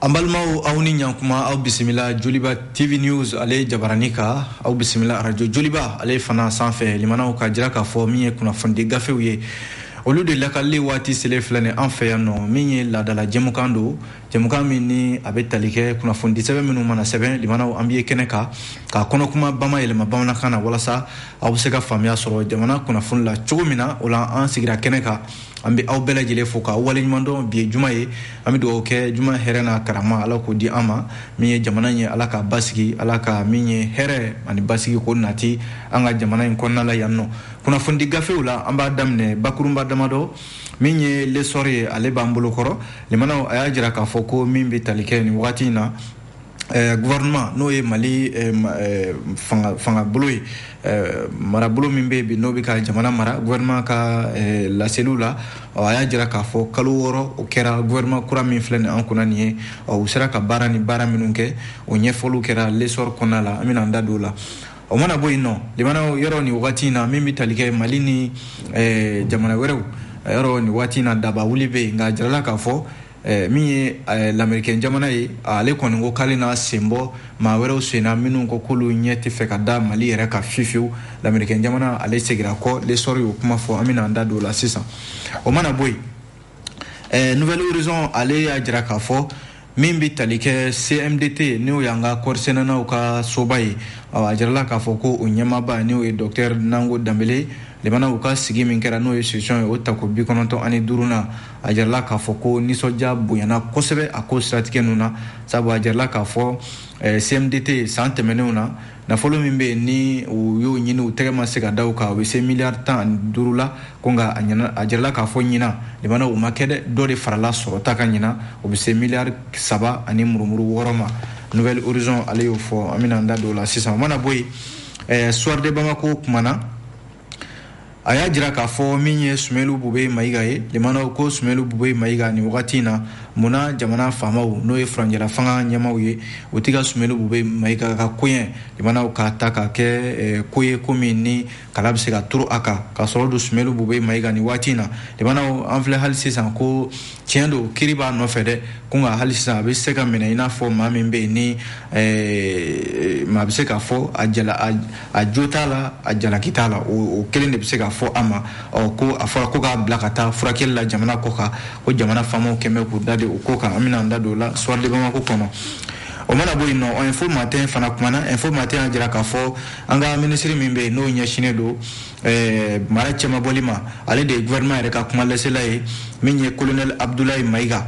Ambalmao awni nyankuma aw bisimila Joliba TV News ale jabaranika aw bisimila radio Joliba ale fana sanfɛ limanaw ka jira ka fɔ min ye kunnafoni gafew ye olu de lakali waati sele filɛ an fɛ yan nɔ min ye ladala jɛmukan do jɛmukan min ni a bɛ tali kɛ kunnafoni sɛbɛn minnu mana sɛbɛn limanaw an bɛ kɛnɛ kan ka kɔnɔkuma bama yɛlɛma bamanankan na walasa aw bɛ se ka faamuya sɔrɔ jamana kunnafoni la cogo min na o la an sigira kɛnɛ kan an bɛ aw bɛɛ lajɛlen fo ka waleɲuman dɔn bi ye juma ye an bɛ dugawu kɛ juma hɛrɛ n'a karama ala k'o di an ma min ye jamana ye ala ka basigi ala ka min ye hɛrɛ ani basigi ko nati an ka jamana in kɔnɔna la yan nɔ kunnafoni gafew la an b'a daminɛ bakurunba damadɔ min ye lesɔri ye ale b'an bolo kɔrɔ limanaw a y'a jira k'a fɔ ko min bɛ tali kɛ nin wagati in na gouvernement n'o ye Mali fanga bolo ye marabolo min bɛ bi n'o bɛ ka jamana mara gouvernement ka laseliw la a y'a jira k'a fɔ kalo 6 o kɛra gouvernement kura min filɛ nin an kunna nin ye u sera ka baara minnu kɛ o ɲɛfɔliw kɛra lesɔri kɔnɔna la an bɛna an da don o la o mana bɔ yen nɔ limanaw yɔrɔ nin wagati in na min bɛ tali kɛ Mali ni jamana wɛrɛw yɔrɔ nin wagati in na daba wuli bɛ yen nka jirala k'a fɔ min ye l'Américain jamana ye ale kɔni ko k'ale n'a sen bɔ maa wɛrɛw senna minnu ko k'olu ɲɛ tɛ fɛ ka da Mali yɛrɛ ka fiyewu l'Américain jamana ale segira kɔ lesɔri y'o kuma fɔ an bɛna an da don o la sisan o mana bɔ yen Nouvelle Horizon ale y'a jira k'a fɔ min bɛ tali kɛ CMDT n'o y'an ka kɔɔrisɛnɛnaw ka soba ye a jirala k'a fɔ ko o ɲɛmaaba n'o ye Docteur Nango Dambele limanaw ka sigi min kɛra n'o ye session ye o tako 95 na a jirala k'a fɔ ko nisɔndiya bonyana kosɛbɛ a ko siratigɛ ninnu na sabu a jirala k'a fɔ CMDT san tɛmɛnenw na nafolo min bɛ yen ni u y'o ɲini u tɛgɛ ma se ka da o kan o bɛ se miliyari 15 la ko nka a jirala k'a fɔ ɲina limanaw u ma kɛ dɛ dɔ de farala sɔrɔta kan ɲina o bɛ se miliyari 3 ani murumuru 6 ma Nouvelle Horizon ale y'o fɔ an bɛna an da don o la sisan o mana bɔ yen Soir de Bamako kumana a y'a jira k'a fɔ min ye Sumelu Bube Mayiga ye limanaw ko Sumelu Bube Mayiga ni wagati in na munna jamana faamaw n'o ye furanjɛla fanga ɲɛmaw ye o tɛ ka Sumelu Bube Mayiga ka koɲɛ limanaw k'a ta ka kɛ ko ye ko min ni kala bɛ se ka turu a kan ka sɔrɔ don Sumelu Bube Mayiga ni waati in na limanaw an filɛ hali sisan ko tiɲɛ don kiiri b'a nɔfɛ dɛ ko nka hali sisan a bɛ se ka minɛ i n'a fɔ maa min bɛ yen ni maa bɛ se k'a fɔ a jo t'a la a jalaki t'a la o kelen de bɛ se ka fɔ a ma ko a fɔra ko k'a bila ka taa furakɛli la jamana kɔ kan ko jamana faamaw kɛmɛ k'u da de o ko kan an bɛna an da don o la Soir de Bamako kɔnɔ o mana bɔ yen nɔ Info Matin fana kumana Info Matin y'a jira k'a fɔ an ka minisiri min bɛ yen n'o ɲɛsinnen don mara cɛmabɔli ma ale de ye gouvernement yɛrɛ ka kuma lasela ye min ye colonel Abdoulaye Mayiga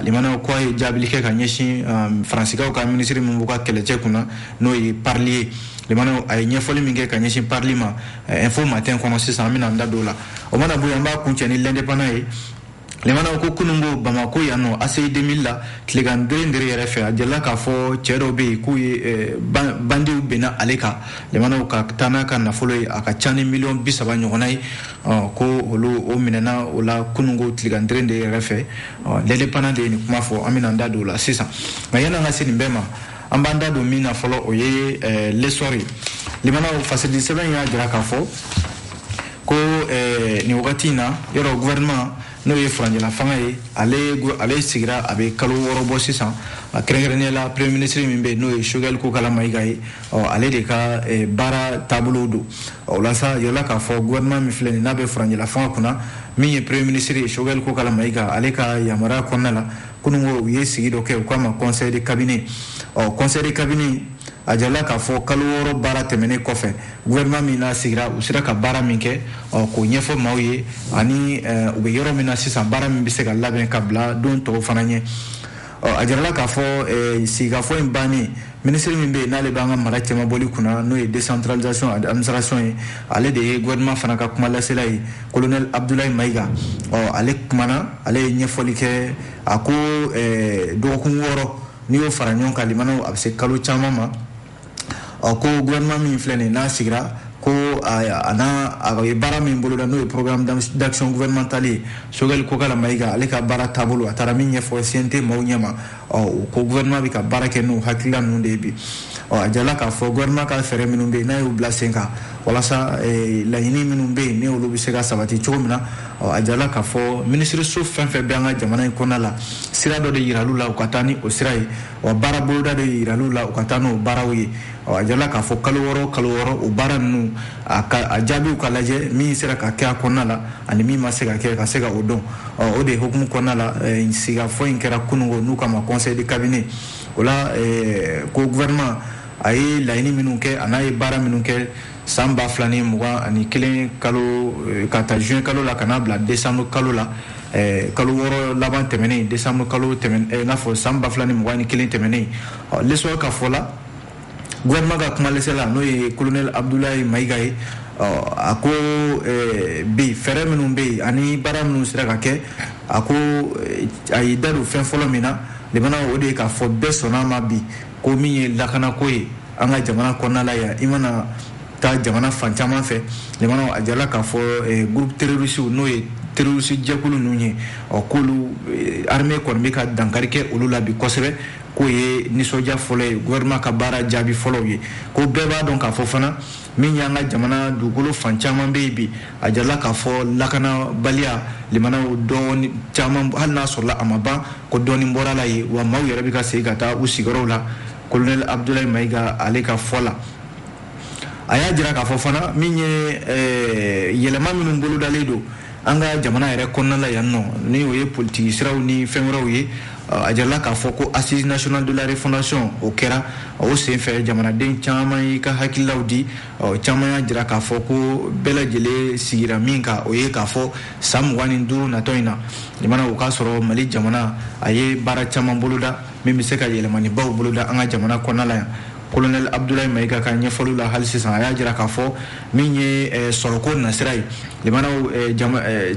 limanaw ko a ye jaabili kɛ ka ɲɛsin faransikaw ka minisiri min b'u ka kɛlɛcɛ kunna n'o ye Parli limanaw a ye ɲɛfɔli min kɛ ka ɲɛsin Parli ma Info Matin kɔnɔ sisan an bɛna an da don o la o mana bɔ yen an b'a kuncɛ ni l'Indépendant ye limanaw ko kunungo Bamako yan nɔ ACI 2000 la tilegan dere yɛrɛ fɛ a jelila k'a fɔ cɛ dɔw bɛ yen k'u ye bandiw benna ale kan limanaw ka taa n'a ka nafolo ye a ka ca ni miliyɔn 30 ɲɔgɔnna ye ko olu o minɛna o la kunungo tilegan dere yɛrɛ fɛ l'Indépendant de ye nin kuma fɔ an bɛna an da don o la sisan nka yan'an ka se nin bɛɛ ma an b'an da don min na fɔlɔ o ye lesɔri limanaw fasɛdi sɛbɛn y'a jira k'a fɔ ko nin wagati in na yɔrɔ gouvernement n'o ye furanjɛla fanga ye ale sigira a bɛ kalo 6 bɔ sisan a kɛrɛnkɛrɛnnenya la premier ministre min bɛ yen n'o ye Choguel Kokala Mayiga ye ale de ka baara taabolo don o la sa yɔrɔla k'a fɔ gouvernement min filɛ nin n'a bɛ furanjɛla fanga kunna min ye premier ministre ye Choguel Kokala Mayiga ale ka yamaruya kɔnɔna la kunungo u ye sigi dɔ kɛ u k'a ma conseil de cabinet conseil de cabinet a jirala k'a fɔ kalo 6 baara tɛmɛnen kɔfɛ gouvernement min n'a sigira u sera ka baara min kɛ k'o ɲɛfɔ maaw ye ani u bɛ yɔrɔ min na sisan baara min bɛ se ka labɛn ka bila don tɔw fana ɲɛ a jirala k'a fɔ sigikafɔ in bannen minisiri min bɛ yen n'ale b'an ka mara cɛmabɔli kunna n'o ye décentralisation et administration ye ale de ye gouvernement fana ka kuma lasela ye colonel Abdoulaye Mayiga ale kumana ale ye ɲɛfɔli kɛ a ko dɔgɔkun 6 n'i y'o fara ɲɔgɔn kan limanaw a bɛ se kalo caman ma ko gouvernement min filɛ nin n'a sigira ko ana bara min bolo da no ye programme d'action gouvernementale sogel ko kala maiga ale ka bara tabolo atara min ye fo CNT mawnyama ko gouvernement bi ka bara ke no hakila no de bi ajala ka fo gouvernement ka fere minun be na yo blasenga wala sa la yini minun be ne olu bi se ka sabati chomina ajala ka fo ministre sou fen fe banga jamana ko na la sira do de yiralu la ukatani o sirai wa bara bolda de yiralu la ukatano barawi ajala ka fo kalo woro o bara nu a jabi ka laje mi sira ka kya ko na la ani mi ma se ka ke ka se ka odon o de hukumu ko na la siga fo inkera kunungo nu kama conseil de cabinet wala ko gouvernement ay layini minun ke anaye bara minun ke samba flani muga ani kelen kalo kata juin kalo la kana bla décembre kalo la kalo woro laban temene décembre kalo temene na fo samba flani muga ni kelen temene leso ka fola gouvernement ka kuma lesela no ye colonel Abdoulaye Maigaye ako bi fere minun be ani bara minun sira ka ke ako ay daru fen folo mina le mana o de ka fo besona ma bi ko min ye lakana ko ye an ka jamana kɔnɔna la ya i mana taa jamana fan caman fɛ le mana a jala k'a fɔ groupe terroriste n'o ye terroriste jɛkulu ninnu ye k'olu armée kɔni bɛ ka dankari kɛ olu la bi kosɛbɛ k'o ye nisɔndiya fɔlɔ ye gouvernement ka baara jaabi fɔlɔw ye ko bɛɛ b'a dɔn k'a fɔ fana min y'an ka jamana dugukolo fan caman bɛ yen bi a jala k'a fɔ lakanabaliya limanaw dɔɔni caman hali n'a sɔrɔla a ma ban ko dɔɔni bɔra la yen wa maaw yɛrɛ bɛ ka segin ka taa u sigiyɔrɔw la colonel Abdoulaye Maiga ale ka fɔ la a y'a jira k'a fɔ fana min ye yɛlɛma minnu bolodalen don an ka jamana yɛrɛ kɔnɔna la yan nɔ ni o ye politiki siraw ni fɛn wɛrɛw ye a jarala k'a fɔ ko assise nationale de la refondation o kɛra o senfɛ jamanaden caman y'i ka hakililaw di caman y'a jira k'a fɔ ko bɛɛ lajɛlen sigira min kan o ye k'a fɔ san 25 natɔ in na jamana o k'a sɔrɔ Mali jamana a ye baara caman boloda min bɛ se ka yɛlɛmanibaw boloda an ka jamana kɔnɔna la yan colonel Abdoulaye Maiga ka ɲɛfɔliw la hali sisan a y'a jira k'a fɔ min ye sɔrɔko nasira ye limanaw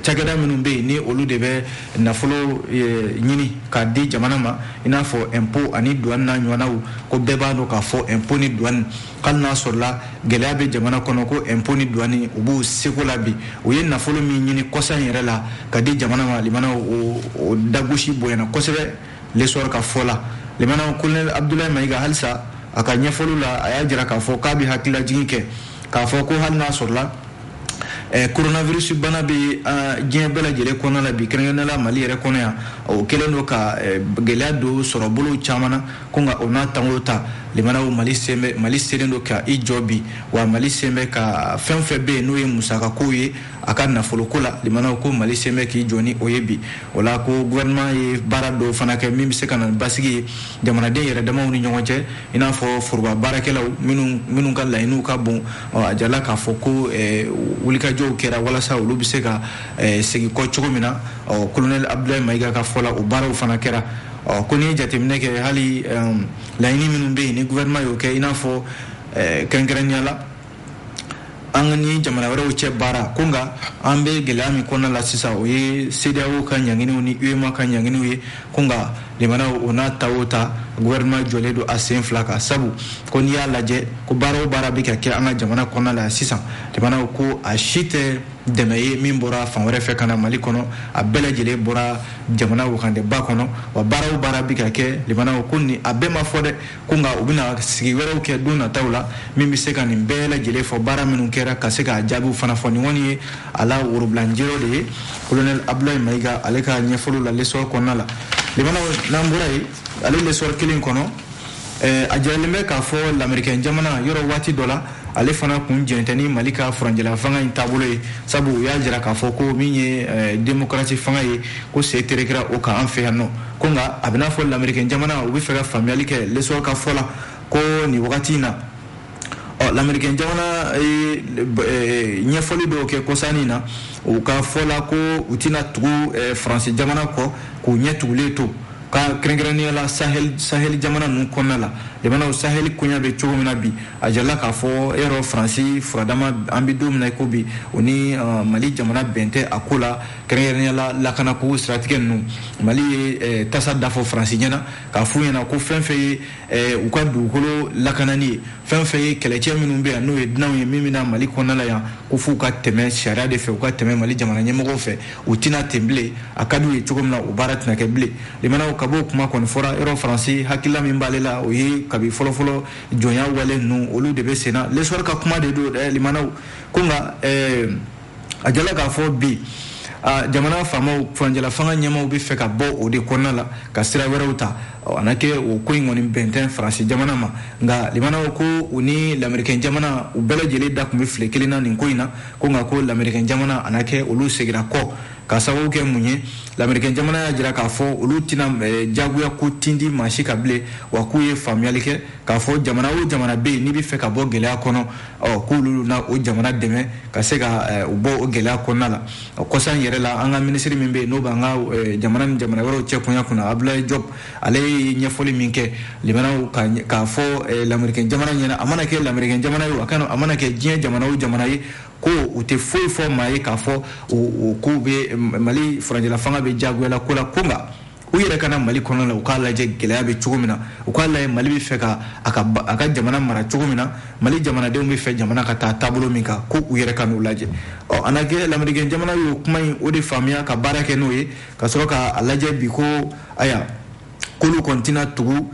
cakɛda minnu bɛ yen ni olu de bɛ nafolo ɲini k'a di jamana ma i n'a fɔ impôt ani douane n'a ɲɔgɔnnaw ko bɛɛ b'a dɔn k'a fɔ impôt ni douane hali n'a sɔrɔla gɛlɛya bɛ jamana kɔnɔ ko impôt ni douane u b'u seko la bi u ye nafolo min ɲini kɔsa in yɛrɛ la ka di jamana ma limanaw o dagosi bonyana kosɛbɛ l'espoir ka fɔ la limanaw colonel Abdoulaye Maiga halisa a ka ɲɛfɔliw la a y'a jira k'a fɔ k'a bɛ hakililajigin kɛ k'a fɔ ko hali n'a sɔrɔla coronavirus bana bɛ diɲɛ bɛɛ lajɛlen kɔnɔ la bi kɛrɛnkɛrɛnnenya Mali yɛrɛ kɔnɔ yan o kɛlen don ka gɛlɛya don sɔrɔ bolo caman na ko nka o n'a tango ta limanaw Mali selen don ka i jɔ bi wa Mali sen bɛ ka fɛn fɛn bɛ yen n'o ye musakakow ye a ka nafoloko la limanaw ko Mali sen bɛ k'i jɔ ni o ye bi o la ko gouvernement ye baara dɔw fana kɛ min bɛ se ka na basigi ye jamanaden yɛrɛ damaw ni ɲɔgɔn cɛ i n'a fɔ foroba baarakɛlaw minnu ka laɲiniw ka bon a jala k'a fɔ ko wulikajɔw kɛra walasa olu bɛ se ka segin kɔ cogo min na colonel Abdoulaye Maiga ka fɔ la o baaraw fana kɛra ko ni jateminɛ kɛ hali laɲini minnu bɛ yen ni gouvernement y'o kɛ i n'a fɔ kɛrɛnkɛrɛnnenya la an ni jamana wɛrɛw cɛ baara ko nka an bɛ gɛlɛya min kɔnɔna la sisan o ye CEDEAO ka ɲanginiw ni UEMOA ka ɲanginiw ye ko nka limanaw o n'a ta o ta gouvernement jɔlen don a sen fila kan sabu ko n'i y'a lajɛ ko baara o baara bɛ ka kɛ an ka jamana kɔnɔna la sisan limanaw ko a si tɛ dɛmɛ ye min bɔra fan wɛrɛ fɛ ka na Mali kɔnɔ a bɛɛ lajɛlen bɔra jamana wakandeba kɔnɔ wa baara o baara bɛ ka kɛ limanaw ko ni a bɛɛ ma fɔ dɛ ko nka u bɛna sigi wɛrɛw kɛ don nataw la min bɛ se ka nin bɛɛ lajɛlen fɔ baara minnu kɛra ka se k'a jaabiw fana fɔ nin kɔni ye a la worobilanjɛrɛ de ye colonel Abdoulaye Maiga ale ka ɲɛfɔliw la l'espoir kɔnɔna la limanaw n'an bɔra yen ale l'espoir kelen kɔnɔ a jiralen bɛ k'a fɔ l'américain jamana yɔrɔ waati dɔ la ale fana kun jɛntɛ ni Mali ka furanjɛla fanga in taabolo ye sabu u y'a jira k'a fɔ ko min ye démocratie fanga ye ko se terekera o kan an fɛ yan nɔ ko nka a bɛ n'a fɔ l'américain jamana u bɛ fɛ ka faamuyali kɛ l'espoir ka fɔ la ko nin wagati in na l'américain jamana ye ɲɛfɔli dɔw kɛ kɔsani na u ka fɔ la ko u tɛna tugu faransi jamana kɔ k'u ɲɛ tugulen to ka kɛrɛnkɛrɛnnenya la Sahel jamana ninnu kɔnɔna la limana sahel kunya be cogo mina bi ajalla ka fo ero franci furadama ambidum na ko bi oni mali jamana bente akula kerenya la kana ko stratégie nu mali tasa dafo franci nyana ka fu yana ko fenfe u ka dugukolo lakanani fenfe kelece minnu be no ednaw ye mimina mali konala ya ko fu ka teme sharia de fe u ka teme mali jamana nyemego fe u tina temble akadu ye cogo mina u barat na keble limana ka bo kuma kon fora ero franci hakilla min balela o ye kabi folo jonya wale nu olu de be sena lesor ka kuma de do limana kunga ajala ka fo bi jamana famo franjala fanga nyama ubi feka bo o de konala ka sira wera uta anake o ko ngoni benten franci jamana ma nga limana ko uni l'americain jamana u bela jeli da kumbe flekelina nin koina ko nga ko l'americain jamana anake olu segira ko ka sababu ke munye l'americain jamana ya jira ka fo olu tina jaguya ko tindi mashi kable wa ku ye famiyali ke ka fo jamana o jamana be ni bi feka bo gele akono ko lulu na o jamana deme ka se ka bo o gele akono la ko san yere la anga ministry min be no ba nga jamana woro che kunya kuna abla job ale nyefoli minke limana ka fo l'americain jamana nyana amana ke l'americain jamana yo akano amana ke jien jamana o jamana yi ko ute foi fo mai ka fo ko be mali franjala fanga be jaguela ko la kunga u yere kana mali kono la ukala je gelaya be chugumina ukala mali be feka aka jamana mara chugumina mali jamana de umbe fe jamana ka ta tabulo minka ko u yere kana ulaje anage l'americain jamana yo kuma o de famia ka barake no ye ka so ka alaje bi ko aya kolu kontina tugu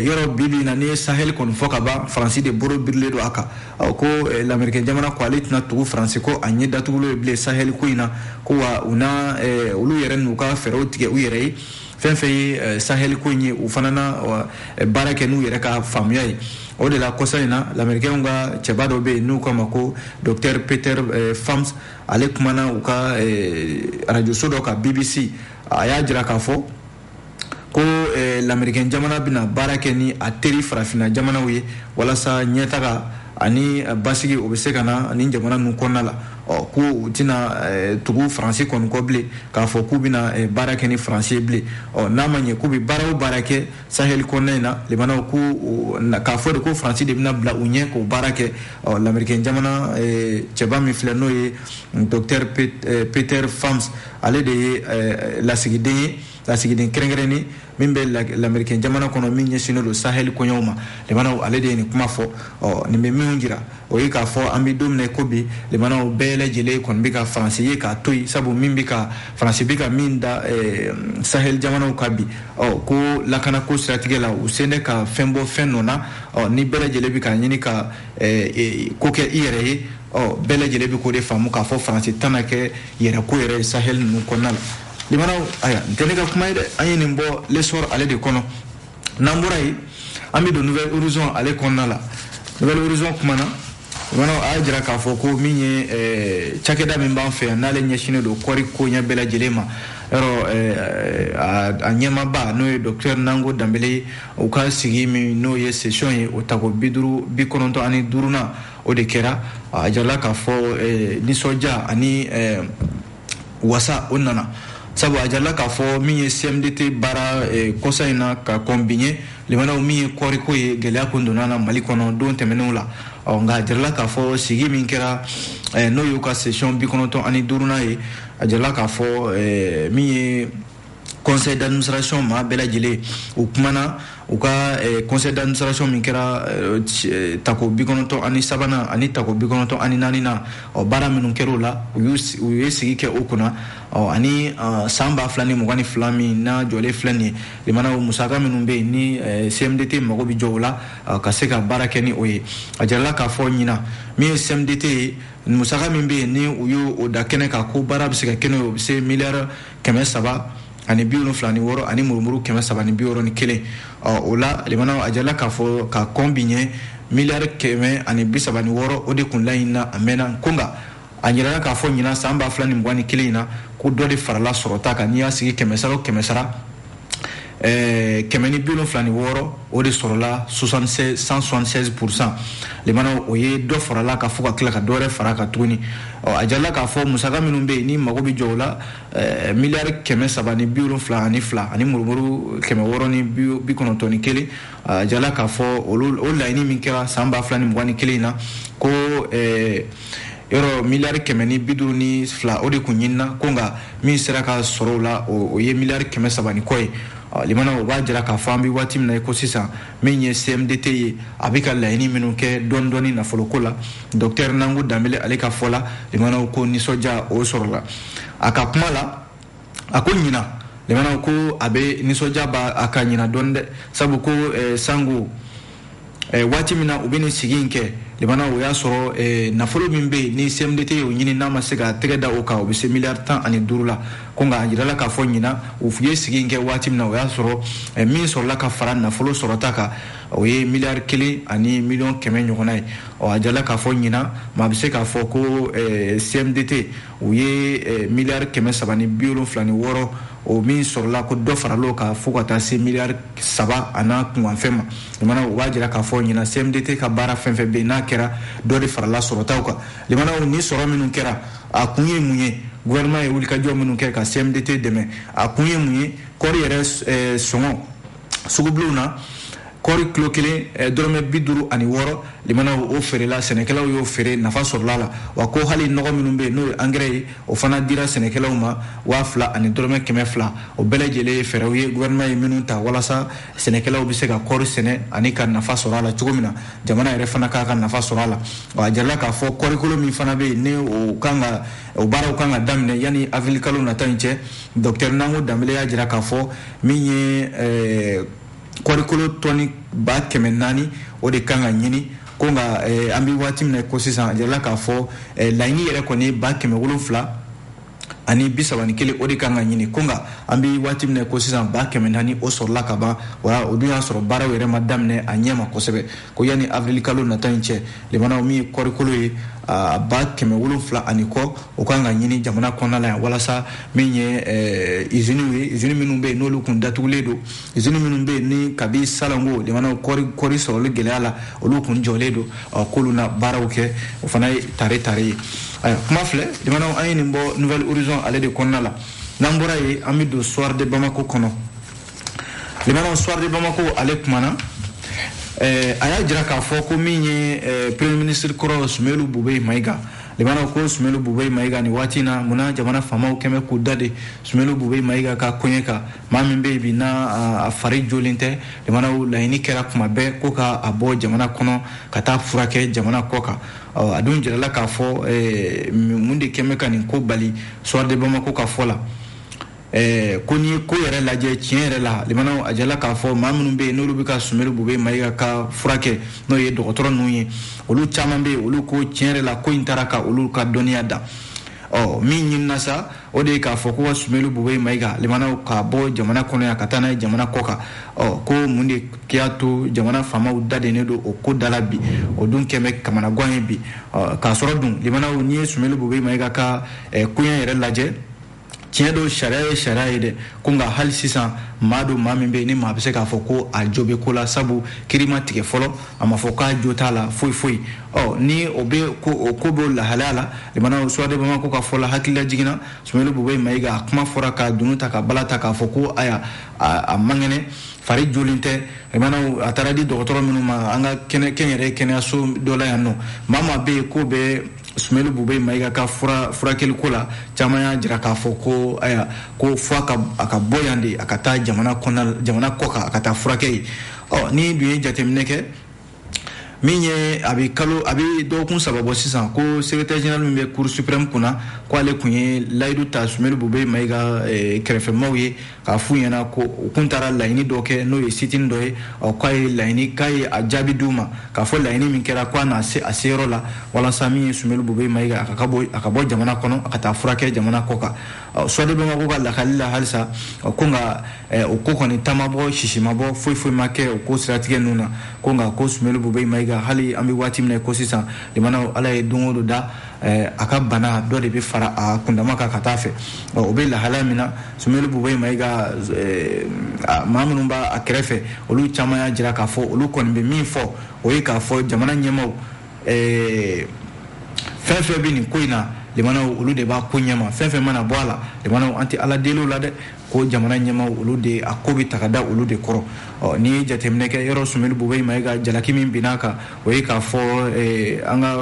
yoro bibi na ne sahel kon foka ba franci de boro birle do aka ko l'americain jamana ko alitna tugu franci ko anye datulo ble sahel ko ina ko wa una ulu yere nuka ferotige u yere fenfe sahel ko ni u fanana barake nu yere ka famiyai o de la kosaina l'americain nga chebado be nu ko mako docteur Peter Fams alek mana u ka radio sodo ka BBC aya jira ka fo ko l'americain jamana bina barake ni ateri farafina jamana wi wala sa nyetaka ani basigi obesekana ani jamana nu konala ko tina tugu français kon ko ble ka fo ku bina barake ni français ble namanye ku bi baraw barake sahel konena le bana ku ka fo ko français de bina bla unye ko barake l'americain jamana cheba mi flano ye docteur Peter Fams ale de la sigide krengreni mimbe l'americain jamana kono minye sino do sahel ko nyoma le bana ale de ni kuma fo ni me mingira o yi ka fo ambi domne ko bi le bana bele jele kon bi ka français ye ka toy sabu mimbi ka français bi ka minda sahel jamana ko bi ko la kana ko stratégie la o sene ka fembo fenona ni bele jele bi ka nyini ka ko ke ire bele jele bi ko de famu ka fo français tanake yere ko yere sahel nu konala limana aya teneka kuma ide ayini mbo lesor ale de kono namburai ami do nouvelle horizon ale konala nouvelle horizon kuma na limana ajira ka foko minye chakeda mimba fe na le nyeshine do kori ko nya bela jelema ero anyema ba no docteur Nango Dambele o ka sigi mi no ye session ye o tago biduru bi kononto ani duruna o de kera ajala ka fo ni soja ani wasa onana sabu ajala ka fo mi CMDT bara kosaina ka combiner limana mi koriko ye gelya kondona mali kono don temenula nga ajala ka fo sigi min kera no yo ka session bi kono to ani duruna ye ajala ka fo mi conseil d'administration ma bela jele o kumana o ka conseil d'administration min kera tako bikonoto ani sabana ani tako bikonoto ani nanina o bara minun kerola o sigi ke o kuna ani samba flani mugani flami na jole flani limana musaka minun be ni CMDT mago bi jola ka se ka bara keni oye ajala ka fo nyina mi CMDT musaka min be ni o da kene ka ko bara bi se ka kene o se milliard keme saba ani biuno flani woro ani murmuru kema sabani bioro ni kele ola limana ajala ka fo ka combiner milliard keme ani bisabani woro ode kun laina amena kunga anyira ka fo nyina samba flani mwani kele ina ku dodi farala sorota ka niya sigi kemesara kɛmɛ ni bi wolonfila ni wɔɔrɔ o de sɔrɔla 176%. limana o ye dɔ farala ka fɔ ka tila ka dɔwɛrɛ fara ka tuguni. A jalila k'a fɔ musaka minnu bɛ yen ni mago bɛ jɔ o la miliyari 372 ani murumuru 691. A jalila k'a fɔ o laɲini min kɛra san 2021 na ko yɔrɔ miliyari 152 o de kun ɲinina ko nka min sera ka sɔrɔ o la o ye miliyari 300 ni kɔ ye. limana o b'a jira k'a fɔ an bɛ waati min na ko sisan min ye CMDT ye a bɛ ka laɲini minnu kɛ dɔɔni nafoloko la. Docteur Nangu Dambele ale ka fɔ la limana ko nisɔndiya o sɔrɔla a ka kuma la a ko ɲina limana ko a bɛ nisɔndiya b'a a ka ɲina dɔɔni dɛ sabu ko sango waati min na u bɛ nin sigi in kɛ limana o y'a sɔrɔ nafolo min bɛ yen ni CMDT y'o ɲini n'a ma se ka tɛgɛ da o kan o bɛ se miliyari 15 la ko nka a jirala k'a fɔ ɲina u ye sigi in kɛ waati min na o y'a sɔrɔ min sɔrɔla ka fara nafolo sɔrɔta kan o ye miliyari 1 ani miliyɔn 100 ɲɔgɔnna ye. a jirala k'a fɔ ɲina maa bɛ se k'a fɔ ko CMDT u ye miliyari 376 o min sɔrɔla ko dɔ farala kan fo ka taa se miliyari 3 a n'a kunkanfɛn ma. limana o b'a jira k'a fɔ ɲina CMDT ka baara fɛn fɛn bɛ yen n'a kɛra dɔ de farala sɔrɔtaw kan. limana ni sɔrɔ minnu kɛra a kun ye mun ye gouvernement ye wulikajɔ minnu kɛ ka CMDT dɛmɛ a kun ye mun ye kɔɔri yɛrɛ sɔngɔ sugubilenw na kɔɔri kilo 1 dɔrɔmɛ 56 limana o feerela sɛnɛkɛlaw y'o feere nafa sɔrɔla la wa ko hali nɔgɔ minnu bɛ yen n'o ye engrais ye o fana dira sɛnɛkɛlaw ma 2000 ani dɔrɔmɛ 100 o bɛɛ lajɛlen ye fɛɛrɛw ye gouvernement ye minnu ta walasa sɛnɛkɛlaw bɛ se ka kɔɔri sɛnɛ ani ka nafa sɔrɔ a la cogo min na jamana yɛrɛ fana k'a ka nafa sɔrɔ a la. a jarala k'a fɔ kɔɔrikolo min fana bɛ yen ni o baaraw kan ka daminɛ yanni avril kalo nata in cɛ docteur Nango Dambele y'a jira k'a fɔ min ye kɔɔrikolo tɔni 400,000 o de kan ka ɲini ko nka an bɛ waati min na ko sisan a jirala k'a fɔ laɲini yɛrɛ kɔni 770 ani 31 o de kan ka ɲini ko nka an bɛ waati min na ko sisan 400,000 o sɔrɔla ka ban wa o dun y'a sɔrɔ baaraw yɛrɛ ma daminɛ a ɲɛ ma kosɛbɛ ko yanni avril kalo nata in cɛ limana min ye kɔɔrikolo ye 770 ani kɔ o kan ka ɲini jamana kɔnɔna la yan walasa min ye usine minnu bɛ yen n'olu kun datugulen don usine minnu bɛ yen ni kabi salango limana kɔɔri sɔrɔli gɛlɛya la olu kun jɔlen don k'olu na baaraw kɛ o fana ye tare ye. kuma filɛ limana an ye nin bɔ Nouvelle Horizon ale de kɔnɔna la n'an bɔra yen an bɛ don Soir de Bamako kɔnɔ. limana Soir de Bamako ale kumana a y'a jira k'a fɔ ko min ye premier ministre kɔrɔ Sumelu Bube Mayiga limana ko Sumelu Bube Mayiga ni waati na munna jamana faamaw kɛmɛ k'u da de Sumelu Bube Mayiga ka koɲɛ kan maa min bɛ yen bi n'a a fari jolen tɛ limana laɲini kɛra kuma bɛɛ ko ka a bɔ jamana kɔnɔ ka taa furakɛ jamana kɔ kan. a dun jirala k'a fɔ mun de kɛmɛ ka nin ko bali Soir de Bamako ka fɔ la ko ni ko yɛrɛ lajɛ tiɲɛ yɛrɛ la limana a jala k'a fɔ maa minnu bɛ yen n'olu bɛ ka Sumelu Bube Mayiga ka furakɛ n'o ye dɔgɔtɔrɔ ninnu ye olu caman bɛ yen olu ko tiɲɛ yɛrɛ la ko in taara ka olu ka dɔnniya da. min ɲinina sa o de ye k'a fɔ ko ka Sumelu Bube Mayiga limana k'a bɔ jamana kɔnɔ yan ka taa n'a ye jamana kɔ kan ko mun de y'a to jamana faamaw dadennen don o ko da la bi o dun kɛmɛ kamana gan ye bi k'a sɔrɔ dun limana n'i ye Sumelu Bube Mayiga ka koɲɛ yɛrɛ lajɛ tiɲɛ don sariya ye sariya ye dɛ ko nka hali sisan maa min bɛ yen ni maa bɛ se k'a fɔ ko a jo bɛ ko la sabu kiri ma tigɛ fɔlɔ a ma fɔ k'a jo t'a la foyi ni o ko b'o lahalaya la limana Soir de Bamako ka fɔ la hakilila jiginna Sumelu Bube Mayiga a kuma fɔra ka dunu ta ka bala ta k'a fɔ ko aya a man kɛnɛ fari jolen tɛ limana a taara di dɔgɔtɔrɔ minnu ma an ka kɛnyɛrɛ kɛnɛyaso dɔ la yan nɔ maa bɛ yen ko bɛ Sumelu Bube Mayiga ka furakɛli ko la caman y'a jira k'a fɔ ko ko fo a ka bɔ yan de a ka taa jamana kɔ kan a ka taa furakɛ ye. ni dun ye jateminɛ kɛ min ye a bɛ dɔgɔkun 3 bɔ sisan ko secrétaire général min bɛ Cour suprême kunna ko ale kun ye layidu ta Sumelu Bube Mayiga kɛrɛfɛmaaw ye k'a f'u ɲɛna ko u kun taara laɲini dɔ kɛ n'o ye sitini dɔ ye k'a ye a jaabi d'u ma k'a fɔ laɲini min kɛra k'a na se a seyɔrɔ la walasa min ye Sumelu Bube Mayiga a ka bɔ jamana kɔnɔ a ka taa furakɛ jamana kɔ kan. Soir de Bamako ka lakali la halisa ko nka o ko kɔni taama bɔ sisi ma bɔ foyi ma kɛ o ko siratigɛ ninnu na ko nka ko Sumelu Bube Mayiga hali an bɛ waati min na ko sisan limana ala ye don o don da aka bana dɔ de bɛ fara a kundama kan ka taa fɛ o bɛ lahala min na Sumaworo Bubayi Mayiga maa minnu b'a kɛrɛfɛ olu caman y'a jira k'a fɔ olu kɔni bɛ min fɔ o ye k'a fɔ jamana ɲɛmaaw fɛn fɛn bɛ nin ko in na limanaw olu de b'a ko ɲɛma fɛn fɛn mana bɔ a la limanaw an tɛ ala deli la dɛ ko jamana ɲɛmaaw olu de a ko bɛ ta ka da olu de kɔrɔ ni ye jateminɛ kɛ yɔrɔ Sumaworo Bubayi Mayiga jalaki min binna kan o ye k'a fɔ an ka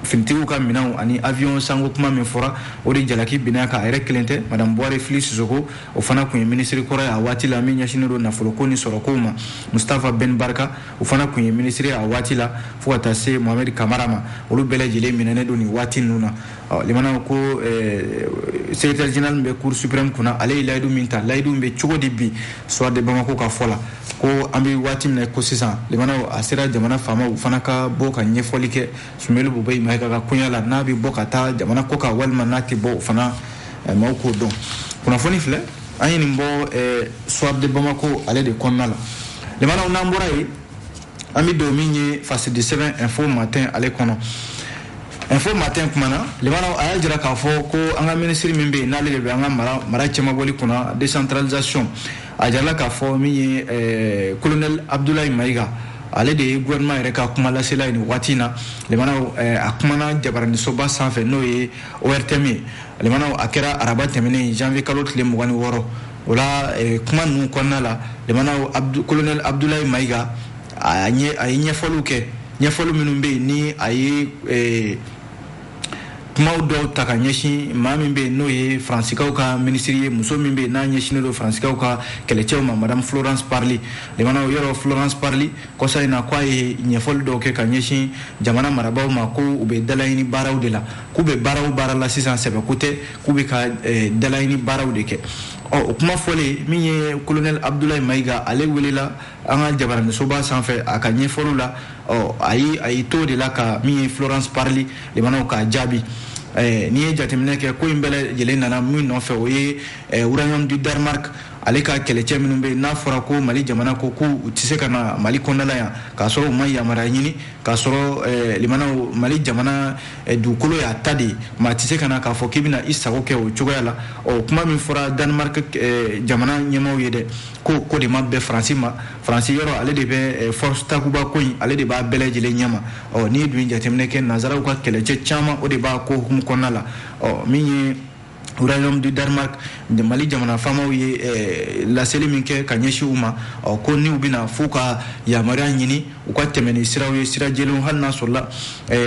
finitigiw ka minɛnw ani avion sango kuma min fɔra o de jalaki binna kan a yɛrɛ kelen tɛ madame Buhari Fili Sisoko o fana kun ye ministre kɔrɔ ye a waati la min ɲɛsinnen don nafoloko ni sɔrɔkow ma Mustafa Ben Barka o fana kun ye ministre a waati la fo ka taa se Mohamed Kamara ma olu bɛɛ lajɛlen minɛnen don nin waati ninnu na limanaw ko secrétaire général bɛ cour suprême kunna ale ye layidu min ta layidu bɛ cogo di bi soit de Bamako ka fɔ la ko an bɛ waati min na ko sisan limanaw a sera jamana faamaw fana ka bɔ ka ɲɛfɔli kɛ Sumaworo Bubayi Mayiga ka koɲa la n'a bɛ bɔ ka taa jamana ko kan walima n'a tɛ bɔ o fana maaw k'o dɔn kunnafoni filɛ an ye nin bɔ soit de Bamako ale de kɔnɔna la limanaw n'an bɔra yen an bɛ don min ye facile 7 info matin ale kɔnɔ info matin kumana limanaw a y'a jira k'a fɔ ko an ka ministre min bɛ yen n'ale de bɛ an ka mara cɛmabɔli kunna décentralisation a jirala k'a fɔ min ye colonel Abdoulaye Mayiga ale de ye gouvernement yɛrɛ ka kuma lasela nin waati na limanaw a kumana jabaranisoba sanfɛ n'o ye ORTM ye limanaw a kɛra araba tɛmɛnen janvier kalo tile 26 o la kuma ninnu kɔnɔna la limanaw colonel Abdoulaye Mayiga a ye ɲɛfɔliw kɛ ɲɛfɔli minnu bɛ yen ni a ye kumaw dɔw ta ka ɲɛsin maa min bɛ yen n'o ye Faransikaw ka ministre ye muso min bɛ yen n'a ɲɛsinnen don Faransikaw ka kɛlɛcɛw ma madame Florence Parly limanaw yɔrɔ Florence Parly kɔsa in na k'a ye ɲɛfɔli dɔw kɛ ka ɲɛsin jamana marabaaw ma ko u bɛ dalaɲini baaraw de la k'u bɛ baara la sisan sɛbɛko tɛ k'u bɛ ka dalaɲini baaraw de kɛ o kuma fɔlen min ye colonel Abdoulaye Mayiga ale welela an ka jabaranisoba sanfɛ a ka ɲɛfɔliw la a yi to de la ka min ye Florence Parly limanaw ka jaabi ni ye jateminɛ kɛ ko in bɛɛ lajɛlen nana min nɔfɛ o ye uranium du Danemark ale ka kɛlɛcɛ minnu bɛ yen n'a fɔra ko Mali jamana ko k'u tɛ se ka na Mali kɔnɔna la yan k'a sɔrɔ u ma yamaruya ɲini k'a sɔrɔ limanaw Mali jamana dugukolo y'a ta de ye maa tɛ se ka na k'a fɔ k'i bɛna i sago kɛ o cogoya la kuma min fɔra Danemark jamana ɲɛmaaw ye dɛ ko de ma bɛn Faransi ma Faransi yɔrɔ ale de bɛ force takuba ko in ale de b'a bɛɛ lajɛlen ɲɛma n'i ye dun jateminɛ kɛ nanzaraw ka kɛlɛcɛ caman o de b'a ko hukumu kɔnɔna la min ye uranium du Danemark Mali jamana faamaw ye laseli min kɛ ka ɲɛsin u ma ko ni u bɛna f'u ka yamaruya ɲini u ka tɛmɛ ni siraw ye sira jɛlenw hali n'a sɔrɔla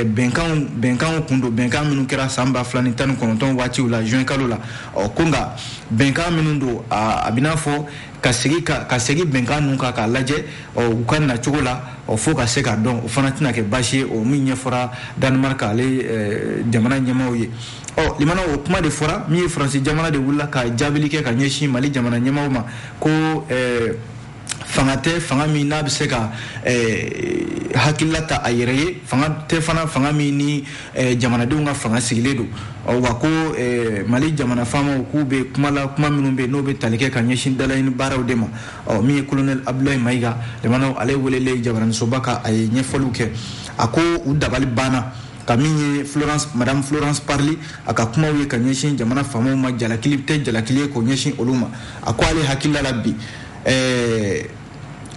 bɛnkanw kun don bɛnkan minnu kɛra san 2019 waatiw la juin kalo la ko nka bɛnkan minnu don a bɛ n'a fɔ ka segin bɛnkan ninnu kan k'a lajɛ u ka na cogo la fo ka se k'a dɔn o fana tɛna kɛ baasi ye o min ɲɛfɔra Danemark ale jamana ɲɛmaaw ye limanaw o kuma de fɔra min ye Faransi jamana de wulila ka jaabili kɛ ka ɲɛsin Mali jamana ɲɛmaaw ma ko fanga tɛ fanga min n'a bɛ se ka hakilila ta a yɛrɛ ye fanga tɛ fana fanga min ni jamanadenw ka fanga sigilen don wa ko Mali jamana faamaw k'u bɛ kuma minnu bɛ yen n'o bɛ tali kɛ ka ɲɛsin dalaɲini baaraw de ma min ye colonel Abdoulaye Mayiga limanaw ale welelen jabaranisoba ka a ye ɲɛfɔliw kɛ a ko u dabali banna ka min ye madame Florence Parly a ka kumaw ye ka ɲɛsin jamana faamaw ma jalakili tɛ jalakili ye k'o ɲɛsin olu ma a ko ale hakilila la bi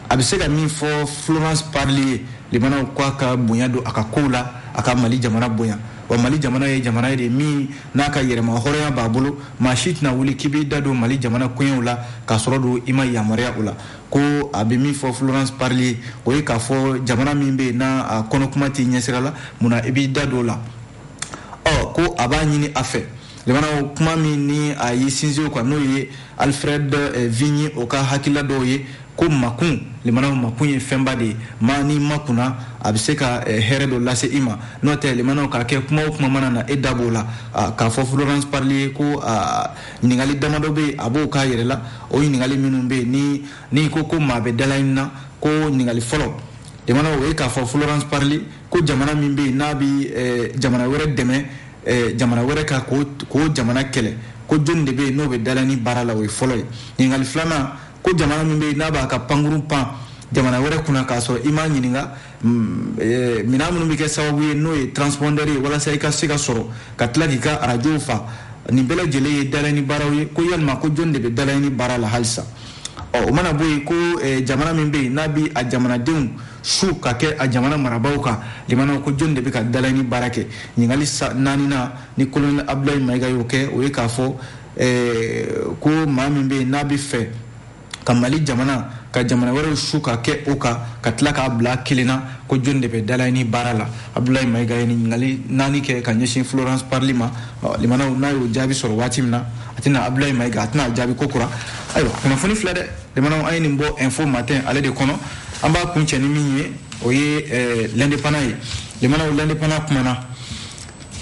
a bɛ se ka min fɔ Florence Parly ye limanaw k'a ka bonya don a ka kow la a ka Mali jamana bonya wa Mali jamana ye jamana ye de min n'a ka yɛrɛma hɔrɔnya b'a bolo maa si tɛna wuli k'i b'i da don Mali jamana koɲɛw la k'a sɔrɔ don i ma yamaruya o la ko a bɛ min fɔ Florence Parly ye o ye k'a fɔ jamana min bɛ yen n'a a kɔnɔ kuma t'i ɲɛsira la munna i b'i da don o la ko a b'a ɲini a fɛ limanaw kuma min ni a y'i sinsin o kan n'o ye Alfred Vigny o ka hakilila dɔw ye ko makun limanaw makun ye fɛnba de ye maa ni makunna a bɛ se ka hɛrɛ dɔ lase i ma n'o tɛ limanaw k'a kɛ kuma o kuma mana na e da b'o la k'a fɔ Florence Parly ye ko ɲininkali damadɔ bɛ yen a b'o k'a yɛrɛ la o ɲininkali minnu bɛ yen ni ko maa bɛ dalaɲini na ko ɲininkali fɔlɔ limanaw o ye k'a fɔ Florence Parly ko jamana min bɛ yen n'a bɛ jamana wɛrɛ dɛmɛ jamana wɛrɛ ka k'o jamana kɛlɛ ko jɔnni de bɛ yen n'o bɛ dalaɲini baara la o ye fɔlɔ ye ɲininkali filanan ko jamana min bɛ yen n'a b'a ka pankuru pan jamana wɛrɛ kunna k'a sɔrɔ i m'a ɲininka minɛn minnu bɛ kɛ sababu ye n'o ye transpondeur ye walasa i ka se ka sɔrɔ ka tila k'i ka arajow fa nin bɛɛ lajɛlen ye dalayini baaraw ye ko yalima ko jɔn de bɛ dalayini baara la halisa o mana bɔ yen ko jamana min bɛ yen n'a bɛ a jamanadenw su ka kɛ a jamana marabaaw kan limanaw ko jɔn de bɛ ka dalayini baara kɛ ɲininkali naaninan ni colonel Abdulayi Mayiga y'o kɛ o ye k'a fɔ ko maa min bɛ yen n'a bɛ fɛ ka Mali jamana ka jamana wɛrɛw su ka kɛ o kan ka tila k'a bila kelen na ko jɔn de bɛ dalayini baara la Abdulayi Mayiga ye ɲininkali naani kɛ ka ɲɛsin Florence Parly ma limanaw n'a y'o jaabi sɔrɔ waati min na a tɛna Abdulayi Mayiga a tɛna jaabi ko kura ayiwa kunnafoni filɛ dɛ limanaw an ye nin bɔ info matin ale de kɔnɔ an b'a kuncɛ ni min ye o ye l'indépendant ye limanaw l'indépendant kumana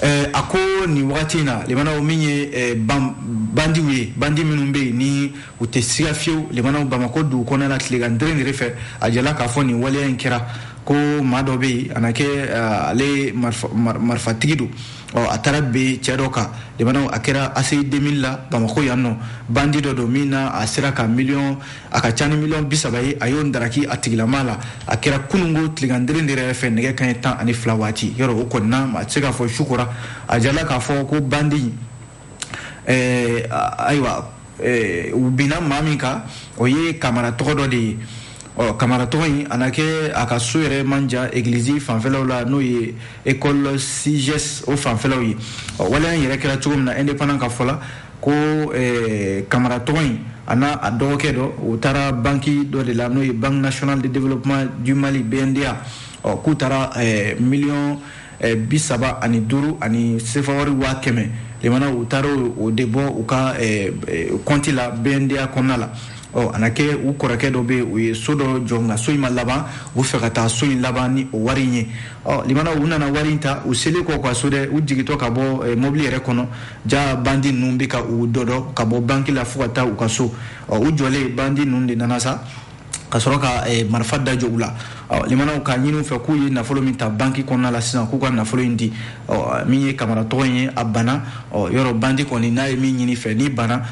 a ko nin wagati in na limanaw min ye bandiw ye bandi minnu bɛ yen ni u tɛ siga fiyewu limanaw Bamako dugu kɔnɔna la tilegan deren de fɛ a jala k'a fɔ nin waleya in kɛra ko maa dɔ bɛ yen a na kɛ ale marifatigi don a taara bɛn cɛ dɔ kan limanaw a kɛra ACI 2000 la Bamako yan nɔ bandi dɔ don min na a sera ka a ka ca ni $30 ye a y'o daraki a tigilama la a kɛra kunungo tilegan deren de yɛrɛ fɛ nɛgɛ kanɲɛ 12 waati yɔrɔ o kɔni na a tɛ se k'a fɔ su kora a jala k'a fɔ ko bandi ayiwa u binna maa min kan o ye Kamara tɔgɔ dɔ de ye Kamara tɔgɔ in a na kɛ a ka so yɛrɛ man jan église fanfɛlaw la n'o ye école CIGES o fanfɛlaw ye waleya in yɛrɛ kɛra cogo min na indépendant ka fɔ la ko Kamara tɔgɔ in a n'a a dɔgɔkɛ dɔ o taara banque dɔ de la n'o ye Banque nationale de développement du Mali BNDA k'u taara million 35 ani sefa wari 100,000 limana u taara o de bɔ u ka compte la BNDA kɔnɔna la a na kɛ u kɔrɔkɛ dɔ bɛ u ye so dɔ jɔ nka so in ma laban u fɛ ka taa so in laban ni o wari in ye limana u nana wari in ta u selen kɔ ka so dɛ u jigitɔ ka bɔ mobili yɛrɛ kɔnɔ ja bandi ninnu bɛ ka u dɔdɔ ka bɔ banki la fo ka taa u ka so u jɔlen bandi ninnu de nana sa ka sɔrɔ ka marifa da jɔ u la limanaw ka ɲini fɛ k'u ye nafolo min ta banki kɔnɔna la sisan k'u ka nafolo in di min ye Kamara tɔgɔ in ye a bana yɔrɔ bandi kɔni n'a ye min ɲini fɛ ni bana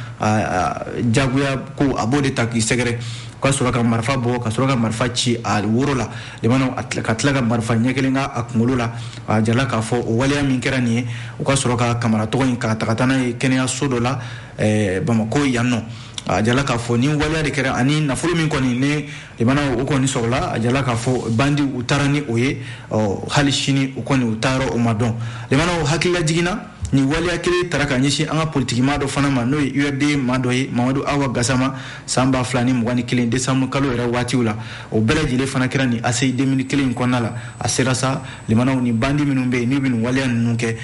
jagoya ko a b'o de ta k'i sɛgɛrɛ ka sɔrɔ ka marifa bɔ ka sɔrɔ ka marifa ci a woro la limanaw ka tila ka marifa ɲɛ kelen ka a kunkolo la a jala k'a fɔ o waleya min kɛra nin ye u ka sɔrɔ ka Kamara tɔgɔ in ka taga taa n'a ye kɛnɛyaso dɔ la Bamako yan nɔ a jala k'a fɔ ni waleya de kɛra ani nafolo min kɔni ne limanaw o kɔni sɔrɔla a jala k'a fɔ bandi u taara ni o ye hali sini u kɔni u taara o ma dɔn limanaw hakilila jiginna ni waleya kelen tara ka ɲɛsin an ka politiki maa dɔ fana ma n'o ye URD maa dɔ ye Mamadu Awa Gasama san 2021 décembre kalo yɛrɛ waatiw la o bɛɛ lajɛlen fana kɛra ni ACI 2001 in kɔnɔna la a sera sa limanaw ni bandi minnu bɛ yen n'u bɛ nin waleya ninnu kɛ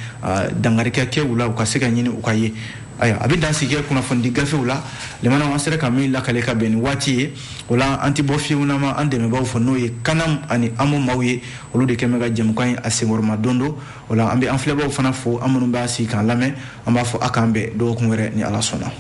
dangarikɛ kɛ u la u ka se ka ɲini u ka ye aya a bɛ dan sigi kɛ kunnafoni gafew la limanaw an sera ka min lakale ka bɛn ni waati ye o la an tɛ bɔ fiyewu n'an ma an dɛmɛbaaw fɔ n'o ye Kanam ani Amo maaw ye olu de kɛn bɛ ka jɛmukan in a senkɔrɔma don don o la an bɛ an filɛbaaw fana fo an minnu b'a sigi k'an lamɛn an b'a fɔ a k'an bɛn dɔgɔkun wɛrɛ ni Ala sɔnna